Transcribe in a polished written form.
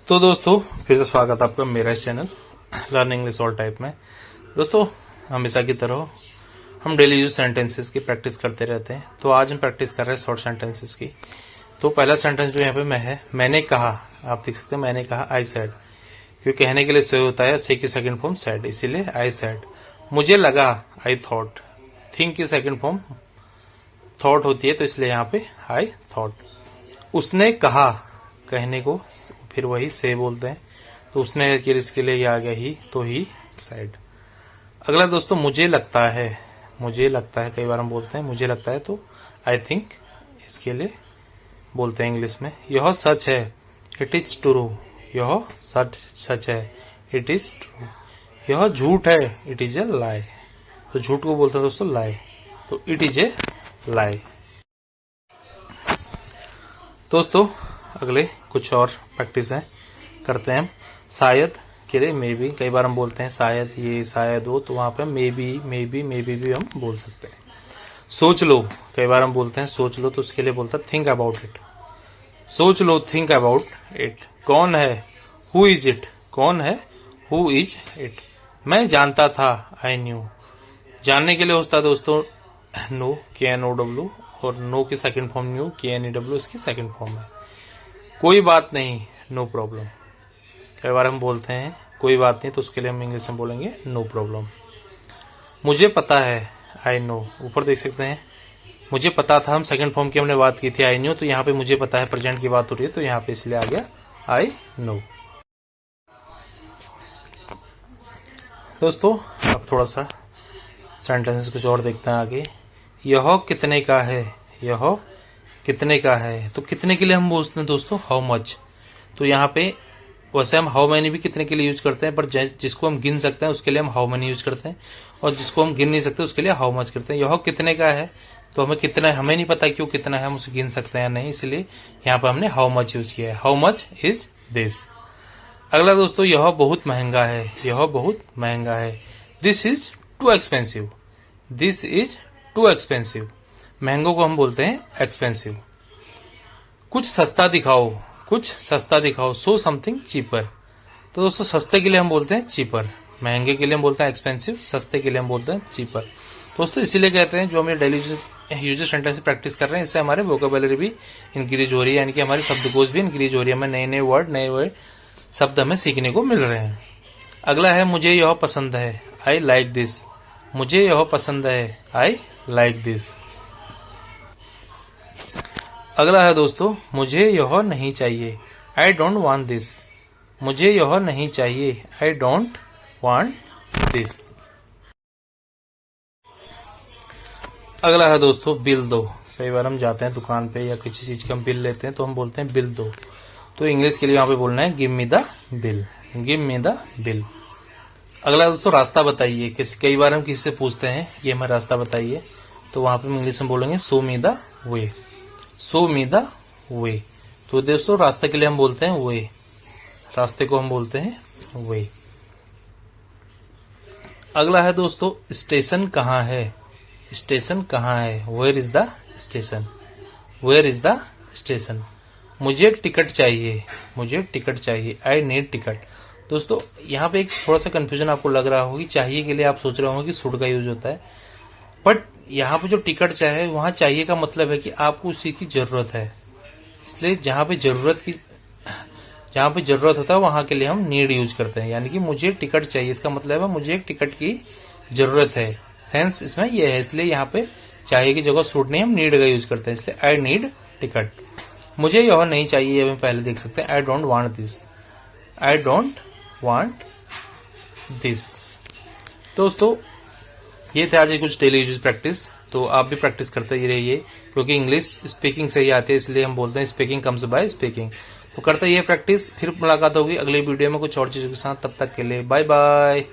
तो दोस्तों फिर से स्वागत है आपका मेरा इस channel learn English all type में। दोस्तों हमेशा की तरह हम डेली यूज सेंटेंसेस की प्रैक्टिस करते रहते हैं। तो आज हम प्रैक्टिस कर रहे हैं शॉर्ट सेंटेंसेस की। तो पहला सेंटेंस जो यहाँ पे मैंने कहा, आप देख सकते हैं मैंने कहा आई सेड, क्योंकि कहने के लिए से होता है से की सेकंड फॉर्म सेड, इसीलिए आई सेड। मुझे लगा आई थॉट, थिंक की सेकंड फॉर्म थॉट होती है तो इसलिए यहाँ पे आई थॉट। उसने कहा, कहने को फिर वही से बोलते हैं तो उसने इसके लिए ये आ गया ही, तो ही सेड। अगला दोस्तों मुझे लगता है, मुझे लगता है कई बार हम बोलते हैं मुझे लगता है तो आई थिंक इसके लिए बोलते हैं इंग्लिश में। यह सच है, इट इज ट्रू, यह सच है, इट इज ट्रू। यह झूठ है, इट इज ए लाई, तो झूठ को बोलते हैं दोस्तों लाई, तो इट इज ए लाई। दोस्तों अगले कुछ और प्रैक्टिस है करते हैं हम। शायद के लिए मे बी, कई बार हम बोलते हैं शायद ये शायद वो, तो वहां पे मे बी भी हम बोल सकते हैं। सोच लो, कई बार हम बोलते हैं सोच लो, तो उसके लिए बोलता है थिंक अबाउट इट। सोच लो, थिंक अबाउट इट। कौन है, हु इज इट, कौन है, हु इज इट। मैं जानता था, आई न्यू। जानने के लिए होता है दोस्तों नो, KNOW, और नो की सेकंड फॉर्म न्यू, KNEW इसकी सेकंड फॉर्म है। कोई बात नहीं, नो प्रॉब्लम। कई बार हम बोलते हैं कोई बात नहीं, तो उसके लिए हम इंग्लिश में बोलेंगे नो प्रॉब्लम। मुझे पता है, आई नो, ऊपर देख सकते हैं मुझे पता था, हम सेकंड फॉर्म की हमने बात की थी आई न्यू, तो यहाँ पे मुझे पता है प्रेजेंट की बात हो रही है, तो यहाँ पे इसलिए आ गया आई नो। दोस्तों अब थोड़ा सा सेंटेंसेस कुछ और देखते हैं आगे। यह कितने का है, यह कितने का है, तो कितने के लिए हम बोलते हैं दोस्तों हाउ मच। तो यहाँ पे वैसे हम हाउ मैनी भी कितने के लिए यूज करते हैं, पर जिसको हम गिन सकते हैं उसके लिए हम हाउ मैनी यूज करते हैं, और जिसको हम गिन नहीं सकते उसके लिए हाउ मच करते हैं। यह कितने का है, तो हमें कितना, हमें नहीं पता क्यों कितना है, हम उसे गिन सकते हैं या नहीं, इसलिए यहाँ पे हमने हाउ मच यूज किया है। How much is this. अगला दोस्तों यह बहुत महंगा है, यह बहुत महंगा है। This is too expensive, this is too expensive. महंगों को हम बोलते हैं एक्सपेंसिव। कुछ सस्ता दिखाओ, कुछ सस्ता दिखाओ, सो समथिंग चीपर। तो दोस्तों सस्ते के लिए हम बोलते हैं चीपर, महंगे के लिए हम बोलते हैं एक्सपेंसिव, सस्ते के लिए हम बोलते हैं चीपर। दोस्तों इसीलिए कहते हैं जो हम ये डेली यूज सेंटेंस से प्रैक्टिस कर रहे हैं, इससे हमारे वोकेबुलरी भी इंक्रीज हो रही है, यानी कि हमारी शब्दकोश भी इंक्रीज हो रही है, हमें नए नए शब्द हमें सीखने को मिल रहे हैं। अगला है मुझे यह पसंद है, आई लाइक दिस। मुझे यह पसंद है, आई लाइक दिस। अगला है दोस्तों मुझे यह नहीं चाहिए, आई डोंट वांट दिस। मुझे यह नहीं चाहिए, आई डोंट वांट दिस। अगला है दोस्तों बिल दो। कई बार हम जाते हैं दुकान पे या किसी चीज का हम बिल लेते हैं तो हम बोलते हैं बिल दो, तो इंग्लिश के लिए यहाँ पे बोलना है give me the bill, give me the bill. अगला दोस्तों रास्ता बताइए। कई बार हम किसी से पूछते हैं कि हमें रास्ता बताइए, तो वहां पे हम इंग्लिश में बोलेंगे show me the way, show me the way. तो दोस्तों रास्ते के लिए हम बोलते हैं वे, रास्ते को हम बोलते हैं वे। अगला है दोस्तों स्टेशन कहाँ है, स्टेशन कहाँ है, where is the station, where is the station. मुझे टिकट चाहिए, मुझे टिकट चाहिए, आई नीड टिकट। दोस्तों यहाँ पे एक थोड़ा सा कंफ्यूजन आपको लग रहा होगी, चाहिए के लिए आप सोच रहे होंगे कि शुड का यूज होता है, बट यहाँ पे जो टिकट चाहिए, वहां चाहिए का मतलब है कि आपको उस चीज की जरूरत है, इसलिए जहां पे जरूरत होता है वहां के लिए हम नीड यूज करते हैं। यानी कि मुझे टिकट चाहिए, इसका मतलब है मुझे एक टिकट की जरूरत है, सेंस इसमें यह है, इसलिए यहाँ पे चाहिए की जगह शुड नहीं हम नीड का यूज करते हैं, इसलिए आई नीड टिकट। मुझे यह नहीं चाहिए, हम पहले देख सकते हैं I don't want this, I don't want this. दोस्तों ये थे आज कुछ डेली यूज प्रैक्टिस, तो आप भी प्रैक्टिस करते ही रहिए, क्योंकि इंग्लिश स्पीकिंग से ही आती है, इसलिए हम बोलते हैं स्पीकिंग कम्स बाय स्पीकिंग। तो करते ही प्रैक्टिस, फिर मुलाकात होगी अगले वीडियो में कुछ और चीजों के साथ, तब तक के लिए बाय बाय।